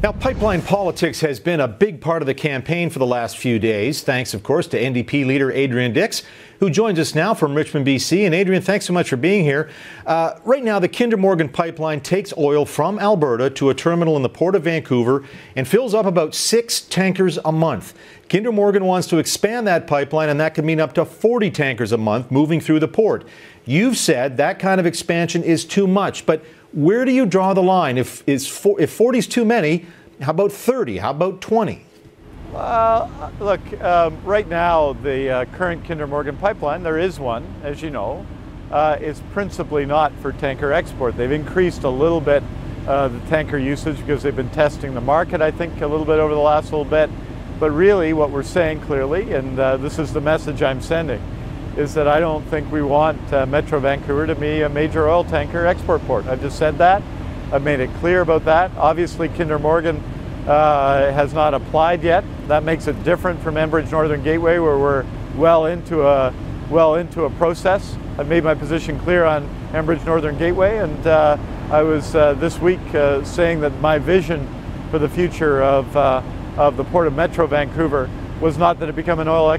Now, pipeline politics has been a big part of the campaign for the last few days, thanks, of course, to NDP leader Adrian Dix, who joins us now from Richmond, BC. And Adrian, thanks so much for being here. Right now, the Kinder Morgan pipeline takes oil from Alberta to a terminal in the Port of Vancouver and fills up about 6 tankers a month. Kinder Morgan wants to expand that pipeline, and that could mean up to 40 tankers a month moving through the port. You've said that kind of expansion is too much, but where do you draw the line? If 40 is too many, how about 30? How about 20? Look, right now, the current Kinder Morgan pipeline, there is one, as you know, is principally not for tanker export. They've increased a little bit the tanker usage because they've been testing the market, I think, a little bit over the last little bit. But really, what we're saying clearly, and this is the message I'm sending, is that I don't think we want Metro Vancouver to be a major oil tanker export port. I've just said that. I've made it clear about that. Obviously, Kinder Morgan has not applied yet. That makes it different from Enbridge Northern Gateway, where we're well into a process. I've made my position clear on Enbridge Northern Gateway, and I was this week saying that my vision for the future of the port of Metro Vancouver was not that it become an oil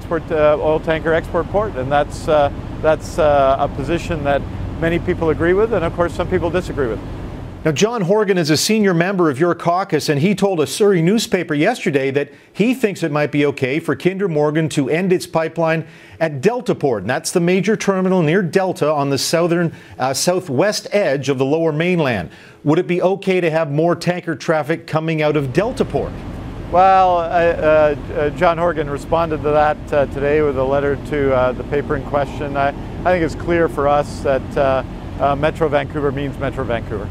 tanker export port, and that's a position that many people agree with, and of course some people disagree with. Now, John Horgan is a senior member of your caucus, and he told a Surrey newspaper yesterday that he thinks it might be okay for Kinder Morgan to end its pipeline at Deltaport, and that's the major terminal near Delta on the southwest edge of the Lower Mainland. Would it be okay to have more tanker traffic coming out of Deltaport? Well, John Horgan responded to that today with a letter to the paper in question. I think it's clear for us that Metro Vancouver means Metro Vancouver.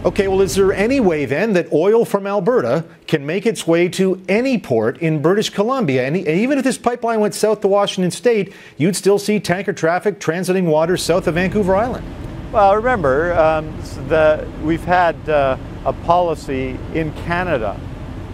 Okay, well, is there any way then that oil from Alberta can make its way to any port in British Columbia? And even if this pipeline went south to Washington State, you'd still see tanker traffic transiting waters south of Vancouver Island. Well, remember, we've had a policy in Canada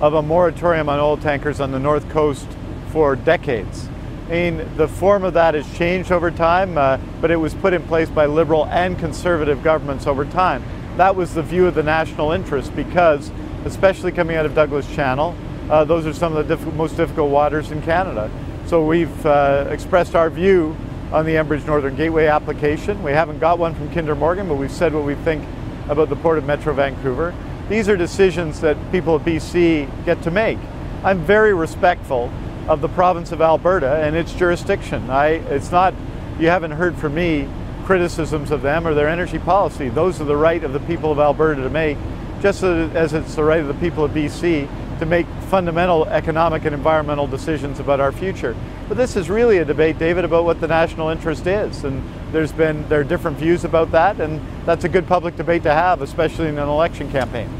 of a moratorium on oil tankers on the North Coast for decades. I mean, the form of that has changed over time, but it was put in place by Liberal and Conservative governments over time. That was the view of the national interest because, especially coming out of Douglas Channel, those are some of the most difficult waters in Canada. So we've expressed our view on the Enbridge Northern Gateway application. We haven't got one from Kinder Morgan, but we've said what we think about the Port of Metro Vancouver. These are decisions that people of BC get to make. I'm very respectful of the province of Alberta and its jurisdiction. You haven't heard from me criticisms of them or their energy policy. Those are the right of the people of Alberta to make, just as it's the right of the people of BC to make fundamental economic and environmental decisions about our future. But this is really a debate, David, about what the national interest is, and there are different views about that, and that's a good public debate to have, especially in an election campaign.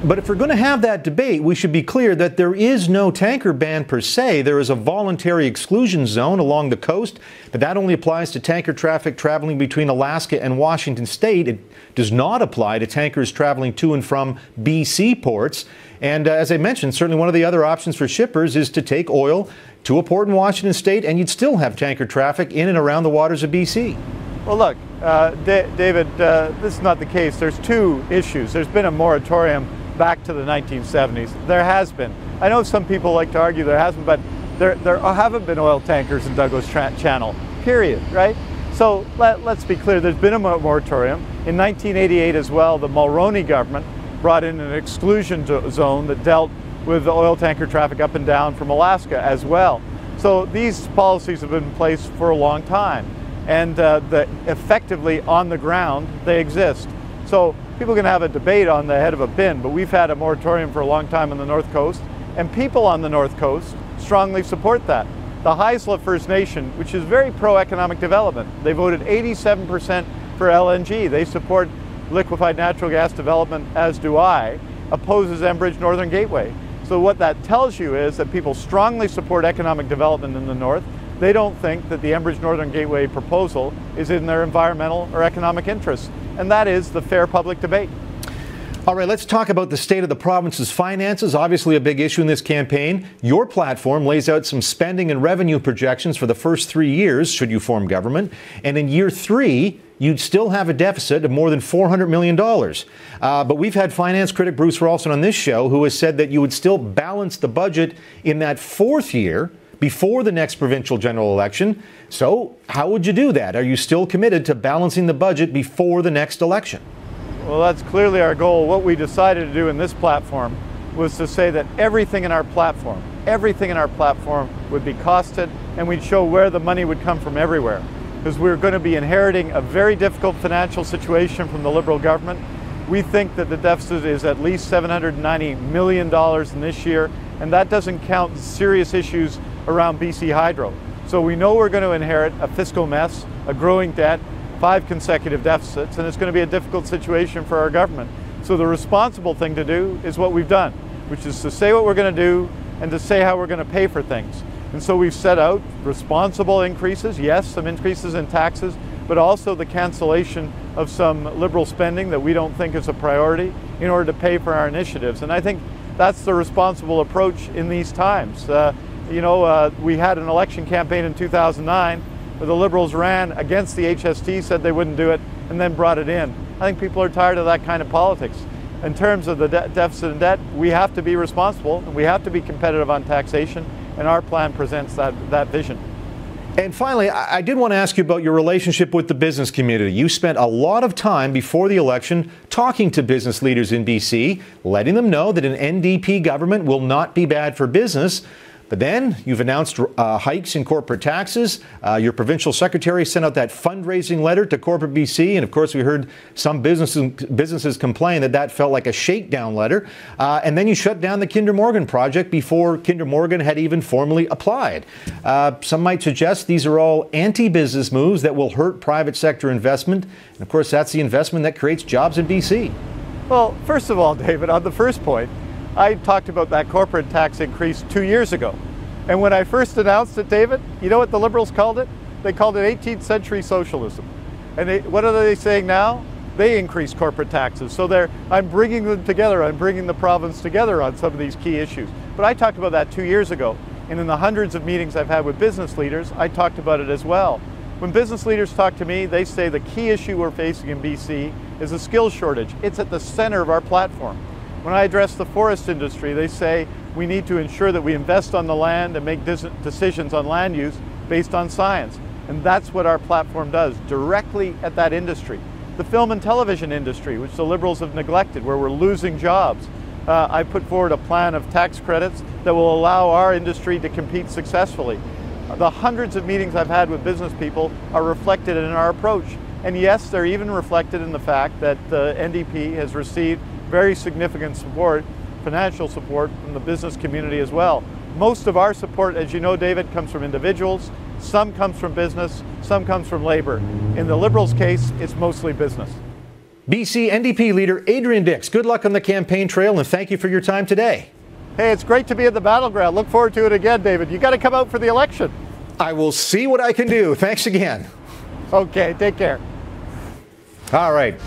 But if we're going to have that debate, we should be clear that there is no tanker ban per se. There is a voluntary exclusion zone along the coast, but that only applies to tanker traffic traveling between Alaska and Washington State. It does not apply to tankers traveling to and from BC ports. And as I mentioned, certainly one of the other options for shippers is to take oil to a port in Washington State, and you'd still have tanker traffic in and around the waters of BC. Well, look, David, this is not the case. There's two issues. There's been a moratorium back to the 1970s. There has been. I know some people like to argue there hasn't, but there haven't been oil tankers in Douglas Channel, period, right? So let's be clear, there's been a moratorium. In 1988 as well, the Mulroney government brought in an exclusion zone that dealt with the oil tanker traffic up and down from Alaska as well. So these policies have been in place for a long time, and effectively on the ground they exist. So people can have a debate on the head of a pin, but we've had a moratorium for a long time on the North Coast, and people on the North Coast strongly support that. The Haisla First Nation, which is very pro-economic development, they voted 87% for LNG. They support liquefied natural gas development, as do I, opposes Enbridge Northern Gateway. So what that tells you is that people strongly support economic development in the North. They don't think that the Enbridge Northern Gateway proposal is in their environmental or economic interests. And that is the fair public debate. All right, let's talk about the state of the province's finances. Obviously a big issue in this campaign. Your platform lays out some spending and revenue projections for the first 3 years, should you form government. And in year 3, you'd still have a deficit of more than $400 million. But we've had finance critic Bruce Ralston on this show who has said that you would still balance the budget in that 4th year before the next provincial general election. So how would you do that? Are you still committed to balancing the budget before the next election? Well, that's clearly our goal. What we decided to do in this platform was to say that everything in our platform would be costed, and we'd show where the money would come from everywhere. Because we're going to be inheriting a very difficult financial situation from the Liberal government. We think that the deficit is at least $790 million in this year, and that doesn't count serious issues around BC Hydro. So we know we're going to inherit a fiscal mess, a growing debt, 5 consecutive deficits, and it's going to be a difficult situation for our government. So the responsible thing to do is what we've done, which is to say what we're going to do and to say how we're going to pay for things. And so we've set out responsible increases, yes, some increases in taxes, but also the cancellation of some Liberal spending that we don't think is a priority in order to pay for our initiatives. And I think that's the responsible approach in these times. We had an election campaign in 2009 where the Liberals ran against the HST, said they wouldn't do it, and then brought it in. I think people are tired of that kind of politics. In terms of the deficit and debt, we have to be responsible, and we have to be competitive on taxation, and our plan presents that vision. And finally, I did want to ask you about your relationship with the business community. You spent a lot of time before the election talking to business leaders in BC, letting them know that an NDP government will not be bad for business. But then you've announced hikes in corporate taxes. Your provincial secretary sent out that fundraising letter to corporate BC. And of course, we heard some businesses complain that felt like a shakedown letter. And then you shut down the Kinder Morgan project before Kinder Morgan had even formally applied. Some might suggest these are all anti-business moves that will hurt private sector investment. And of course, that's the investment that creates jobs in BC. Well, first of all, David, on the first point, I talked about that corporate tax increase 2 years ago. And when I first announced it, David, you know what the Liberals called it? They called it 18th century socialism. And what are they saying now? They increase corporate taxes. So I'm bringing them together. I'm bringing the province together on some of these key issues. But I talked about that 2 years ago. And in the hundreds of meetings I've had with business leaders, I talked about it as well. When business leaders talk to me, they say the key issue we're facing in BC is a skills shortage. It's at the center of our platform. When I address the forest industry, they say we need to ensure that we invest on the land and make decisions on land use based on science. And that's what our platform does, directly at that industry. The film and television industry, which the Liberals have neglected, where we're losing jobs. I put forward a plan of tax credits that will allow our industry to compete successfully. The hundreds of meetings I've had with business people are reflected in our approach. And yes, they're even reflected in the fact that the NDP has received very significant support, financial support from the business community as well. Most of our support, as you know, David, comes from individuals, some comes from business, some comes from labor. In the Liberals' case, it's mostly business. BC NDP leader Adrian Dix, good luck on the campaign trail and thank you for your time today. Hey, it's great to be at the Battleground. Look forward to it again, David. You got to come out for the election. I will see what I can do. Thanks again. Okay, take care. All right.